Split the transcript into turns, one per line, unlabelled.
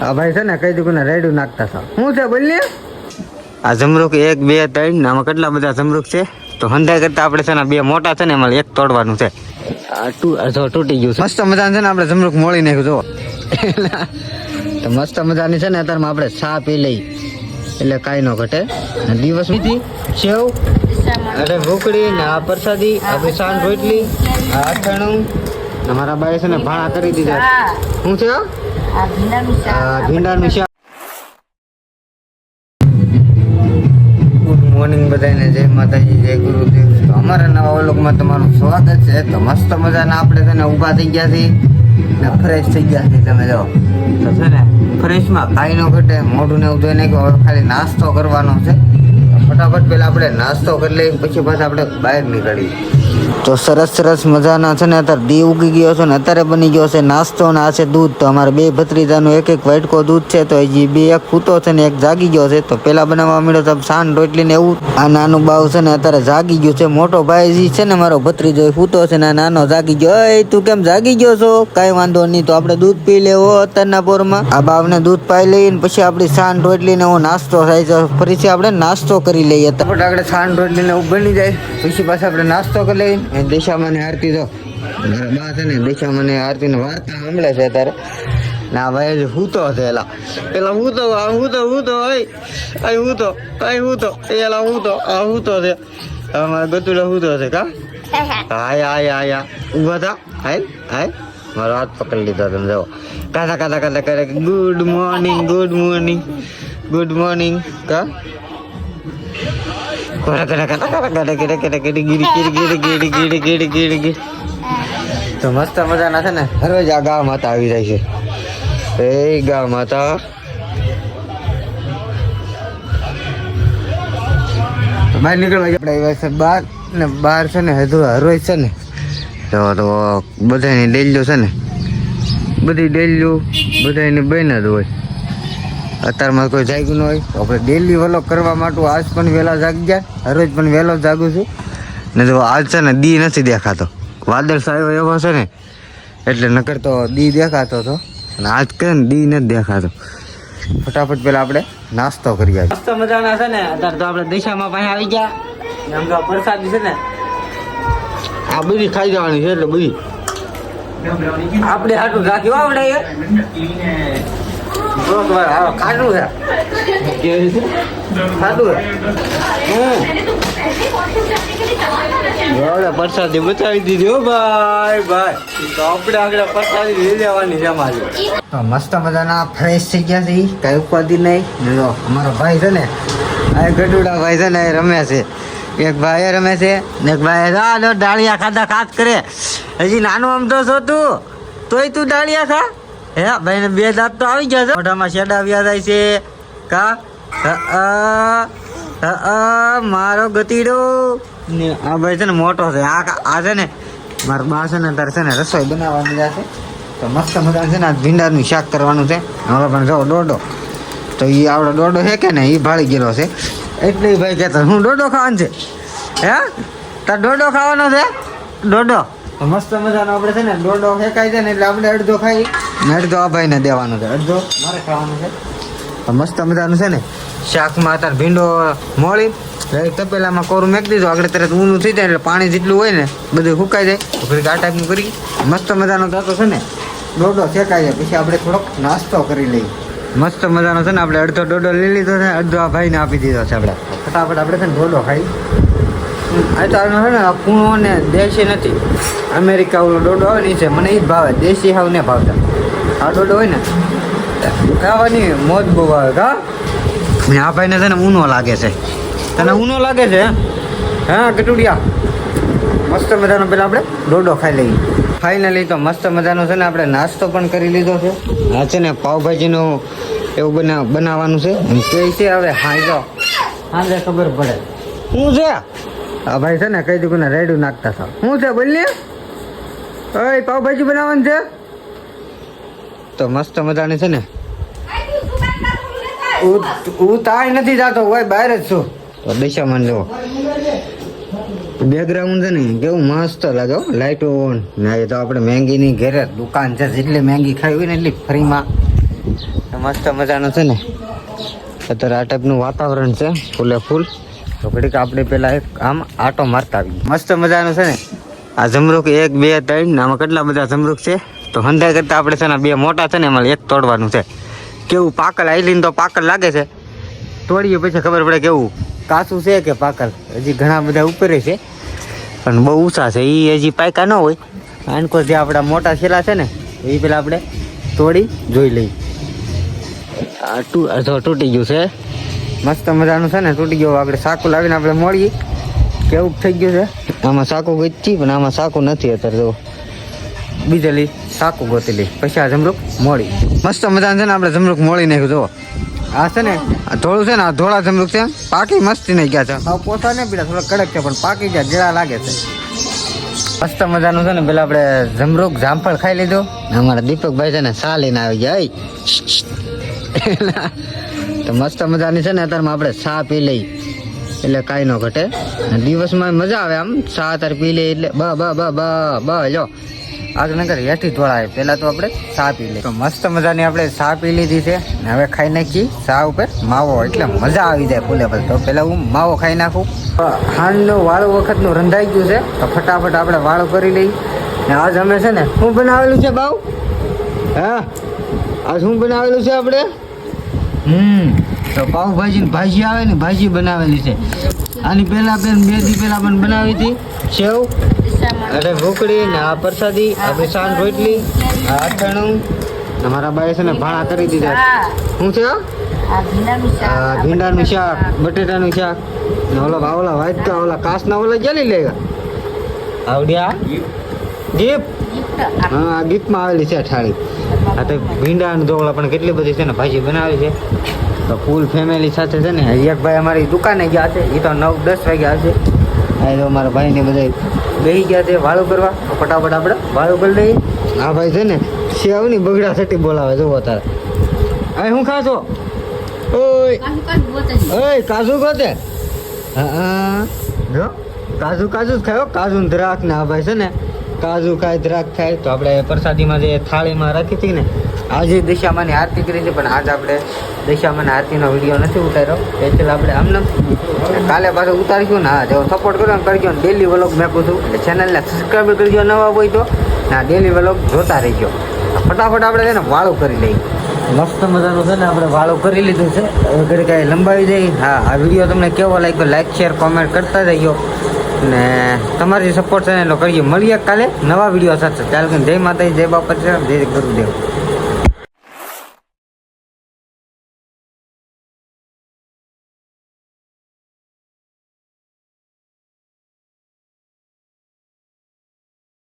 આ ભાઈ છે ને કઈ દીકું ને રેડું નાખતા હતા શું છે બોલ ને આ જમરૂક 1 2 3 ને આમાં કેટલા બધા જમરૂક છે તો હંધાઈ કરતા આપણે છે ને બે મોટા છે ને એમાં એક તોડવાનું છે આ તૂટી ગયું મસ્ત મજાનું છે ને આપણે જમરૂક મોળી નાખ્યું જો તો મસ્ત મજાની છે ને અત્યારમાં આપણે ચા પી લઈ એટલે કાંઈ ન ઘટે દિવસ મીઠી સેવ અરે ભૂકડી ને આ પ્રસાદી આપણી સાંજ રોટલી આ અથાણું અમારા બાઈ છે ને ભાણા કરી દીધા શું છે ભીંડાનું શાક. ગુડ મોર્નિંગ બધાને જય માતાજી જય ગુરુદેવ. તો અમારા નવા વ્લોગમાં તમારું સ્વાગત છે. તો મસ્ત મજાના આપણે છે ને ઊભા થઈ ગયા છીએ ને ફ્રેશ થઈ ગયા છીએ. તમે જો તો છે ને ફ્રેશમાં કાંઈ ન ઘટે મોઢું ને એવું ધોઈ નાખ્યું. હવે ખાલી નાસ્તો કરવાનો છે. ફટાફટ પહેલાં આપણે નાસ્તો કરી લઈએ પછી પાછા આપણે બહાર નીકળીએ. તો સરસ સરસ મજાના છે ને અત્યારે દી ઉગી ગયો છે ને અત્યારે બની ગયો છે નાસ્તો ને આ છે દૂધ. તો અમારે બે ભત્રીજાનું એક વાટકો દૂધ છે તો હજી બે એક ફૂટો છે ને એક જાગી ગયો છે. તો પેલા બનાવવા મળ્યો તો સાંજ રોટલી ને એવું. આ નાનું બાવ છે ને અત્યારે જાગી ગયું છે. મોટો ભાઈ છે ને મારો ભત્રીજો ફૂટો છે ને નાનો જાગી ગયો. એ તું કેમ જાગી ગયો છો? કઈ વાંધો નહીં, તો આપણે દૂધ પી લેવો અત્યારના પોરમાં. આ બાવને દૂધ પાઈ લઈને પછી આપણી સાંજ રોટલી ને એવો નાસ્તો થાય છે. ફરીથી આપણે નાસ્તો કરી લઈએ. આપણે સાંજ રોટલી ને એવું બની જાય પછી પાછા આપણે નાસ્તો કરી લઈએ. દિશામાં આરતી તો મારા બા છે ને દિશામાં આરતી ને વાર્તા સાંભળે છે અત્યારે. ના ભાઈ હૂતો છે પેલા હૂતો છે મારા ગતુડા હૂતો છે કા હાય ઉભા થા હાય મારો હાથ પકડી લીધો તમે જાઓ કાતા કરે ગુડ મોર્નિંગ કા તો મસ્ત મજાના છે ને હરરોજ આ ગા માતા આવી જાય છે. એ ગા માતા બહાર નીકળવા આપણે આવ્યા છે બહાર ને બહાર છે ને હરોજ છે ને તો બધાની ડેલીઓ છે ને બધી ડેલીઓ બધાની બહેન જ હોય. અત્યારમાં કોઈ જાગ્યું ન હોય તો આપણે ડેલી વેલો કરવા માટે આજ પણ વહેલા જાગી ગયા. હરોજ પણ વહેલો જાગું છું ને જો આજ છે ને દી નથી દેખાતો. વાદળ સાયો એવો છે ને એટલે નકર તો દી દેખાતો હતો અને આજ કે ને દી નથી દેખાતો. ફટાફટ પેલા આપણે નાસ્તો કરી આવ્યા. મસ્ત મજાના છે ને અત્યારે તો આપણે દિશામાં પાસે આવી ગયા. આમ તો પ્રસાદી છે ને આ બધી ખાઈ જવાની છે એટલે બધી આપણે હાટું રાખ્યું આપણે ખાટું છે પ્રસાદી બચાવી દીધી હો ભાઈ. તો આપણે આગળ પ્રસાદી લઈ લેવાની છે અમારી. તો મસ્ત મજાના ફ્રેશ થઈ ગયા છે. કઈ ઉપાધિ નહીં. અમારો ભાઈ છે ને આ ગઢુડા ભાઈ છે ને એ રમે છે. એક ભાઈ રમે છે ને એક ભાઈ ડાળિયા ખાધા ખાત કરે. હજી નાનું આમ તો છો તોય તું ડાળિયા ખા. હે ભાઈ ને બે દાંત તો આવી ગયા છે. મોઢામાં શેડા આવ્યા જાય છે કા મારો ગતીડો ને આ ભાઈ છે ને મોટો છે. આ છે ને મારા બા છે ને તારે છે ને રસોઈ બનાવવાની જશે. તો મસ્ત મજા છે ને આ ભીંડાનું શાક કરવાનું છે. હવે પણ જો ડોડો તો એ આવડો ડોડો છે કે ને એ ભાળી ગયેલો છે એટલે એ ભાઈ કહેતો હું ડોડો ખાવાનું છે. હે તાર ડોડો ખાવાનો છે ડોડો. તો મસ્ત મજાનો આપણે છે ને ડોડો ફેંકાઈ જાય ને એટલે આપણે અડધો ખાઈ ને અડધો આ ભાઈને દેવાનો છે, અડધો મારે ખાવાનું છે. તો મસ્ત મજાનું છે ને શાકમાં અત્યારે ભીંડો મોળી તપેલામાં કોરું મેકી દીધું. આગળ તરત ઊનું થઈ જાય એટલે પાણી જેટલું હોય ને બધું સુકાઈ જાય. તો ઘડીક આ ટાઈપનું કરી મસ્ત મજાનો થતો છે ને ડોડો શેકાઈ જાય પછી આપણે થોડોક નાસ્તો કરી લઈએ. મસ્ત મજાનો છે ને આપણે અડધો ડોડો લઈ લીધો છે, અડધો આ ભાઈને આપી દીધો છે. આપણે ફટાફટ આપણે છે ને ડોડો ખાઈ. આ તો છે ને કૂણો ને દેશી નથી, અમેરિકા ઓલો ડોડો આવે ને છે મને એ જ ભાવે. દેશી હાવ ને ભાવતા. આ ડોડો હોય ને ખાવાની મોજ બહુ આવે કા. આ ભાઈને છે ને ઊનો લાગે છે. તને ઊનો લાગે છે? હા કટુડિયા મસ્ત મજાનો પેલા આપણે ડોડો ખાઈ લઈએ. ફાઇનલી તો મસ્ત મજાનો છે ને આપણે નાસ્તો પણ કરી લીધો છે. આ છે ને પાવભાજીનું એવું બનાવવાનું છે કે છે. હવે હા જો સાંજે ખબર પડે શું છે. આ ભાઈ છે ને કઈ દીકું ને રેડું નાખતા હતા. શું છે બોલ ને? ઓય પાવભાજી બનાવવાનું છે. તો મસ્ત મજાની છે ને હું તાય નથી જાતો હોય બહાર જ છું. તો દિશામાં જુઓ બેકગ્રાઉન્ડ છે ને કેવું મસ્ત લાગે. લાઇટો ઓન ને એ તો આપણે મેંગીની ઘેરે દુકાન છે. જેટલી મેંગી ખાવી હોય ને એટલી ફ્રીમાં મસ્ત મજાનું છે ને અત્યારે આ ટાઈપનું વાતાવરણ છે ફૂલે ફૂલ. તો ઘડીક આપણે પેલા એક આમ આટો મારતા આવીએ. મસ્ત મજાનું છે ને આ જમરૂક 1 2 3 આમાં કેટલા બધા જમરૂક છે. તો હંધાઈ કરતા આપણે છે ને 2 મોટા છે ને એમાં એક તોડવાનું છે. કેવું પાકલ આઈલીને તો પાકલ લાગે છે, તોડીએ પછી ખબર પડે કેવું કાચું છે કે પાકલ. હજી ઘણા બધા ઉપર છે પણ બહુ ઊંચા છે, એ હજી પાકા ન હોય. આનકો જે આપણા મોટા છેલા છે ને એ પેલા આપણે તોડી જોઈ લઈ. તૂટી ગયું છે, મસ્ત મજાનું છે ને તૂટી ગયું. આપણે સાકુ લાવીને આપણે મોડીએ કેવું થઈ ગયું છે. આમાં સાકુ ગોતી પણ આમાં સાકુ નથી અત્યારે. જો બીજેલી સાકુ ગોતી લઈ પછી આ જમરૂક મોડી. મસ્ત મજાનું છે ને આપણે જમરૂક મોડી નાખ્યું. જો આ છે ને આ ધોળું છે ને, આ ધોળા જમરૂક છે, પાકી મસ્તી નહીં ગયા છે. હવે પોતા નહીં પીડા, થોડા કડક છે પણ પાકી ગયા જેડા લાગે છે. મસ્ત મજાનું છે ને પેલા આપણે જમરૂક જામફળ ખાઈ લીધું. અમારા દીપકભાઈ છે ને સા લઈને આવી ગયા. તો મસ્ત મજાની છે ને અત્યારમાં આપણે સા પી લઈ એટલે કાંઈ ન ઘટે. દિવસમાં મજા આવે આમ સા અત્યારે પી લઈએ એટલે બ લો આગળ નગર હેઠી ધોળાય. પહેલાં તો આપણે સા પી લઈએ. તો મસ્ત મજાની આપણે સા પી લીધી છે ને હવે ખાઈ નાખીએ સા ઉપર માવો, એટલે મજા આવી જાય ફૂલે પર. તો પહેલાં હું માવો ખાઈ નાખું. હાંડનું વાળું વખતનું રંધાઈ ગયું છે તો ફટાફટ આપણે વાળું કરી લઈએ. ને આજ અમે છે ને શું બનાવેલું છે બાવ? હા આજ શું બનાવેલું છે આપણે? તો પાવભાજી ભાજી આવે ને ભાજી બનાવેલી છે. આની પહેલા 2 દી પહેલા પણ બનાવી હતી સેવ અરે ભૂખડી ને આ પ્રસાદી આપણી સાંજ રોટલી આ અથાણું. અમારા બાઈ છે ને ભાણા કરી દીધા. શું છે? ભીંડાનું શાક, બટેટાનું શાક ને ઓલા વાટકા ઓલા કાચના ઓલા જલી લે આવડ્યા જીપ. હા આ ગીફ્ટમાં આવેલી છે થાળી. આ તો ભીંડાનું ઢોકળા પણ કેટલી બધી છે ને ભાજી બનાવી છે. તો ફૂલ ફેમિલી સાથે છે ને એક ભાઈ અમારી દુકાને ગયા છે, એ તો 9-10 વાગે આવશે. આ તો અમારા ભાઈને બધા બેસી ગયા છે વાળું કરવા. તો ફટાફટ આપણે વાળું કરી લઈએ. આ ભાઈ છે ને સેવની બગડા સટી બોલાવે જોવો તારે. હવે શું ખાશો? ઓય કાજુ ગોતે. હા જો કાજુ જ ખાયો, કાજુ ને દ્રાક્ષ ને. આ ભાઈ છે ને કાજુ ખાય દ્રાક્ષ ખાય. તો આપણે પ્રસાદીમાં જે થાળીમાં રાખી હતી ને આજે દશામાની આરતી કરી છે, પણ આજે આપણે દશામાની આરતીનો વિડીયો નથી ઉતાર્યો. એટલે આપણે આમને કાલે પાછું ઉતારીશું ને. હા જો સપોર્ટ કરો ને કરજો. ડેલી વ્લોગ મેકું છું એટલે ચેનલને સબસ્ક્રાઈબ કરજો નવા હોય તો. ના ડેલી વ્લોગ જોતા રહીજો. ફટાફટ આપણે છે ને વાળું કરી લઈએ. મસ્ત મજાનું છે ને આપણે વાળું કરી લીધું છે. હવે ઘડી કાંઈ લંબાવી જઈ. હા આ વિડીયો તમને કેવો લાગ્યો લાઈક શેર કોમેન્ટ કરતા જઈજો ને તમારી સપોર્ટ છે ને એટલો કરીએ. મળીએ કાલે નવા વિડીયો સાથે. ચાલ કે જય માતાજી, જય બાપા, જય ગુરુદેવ.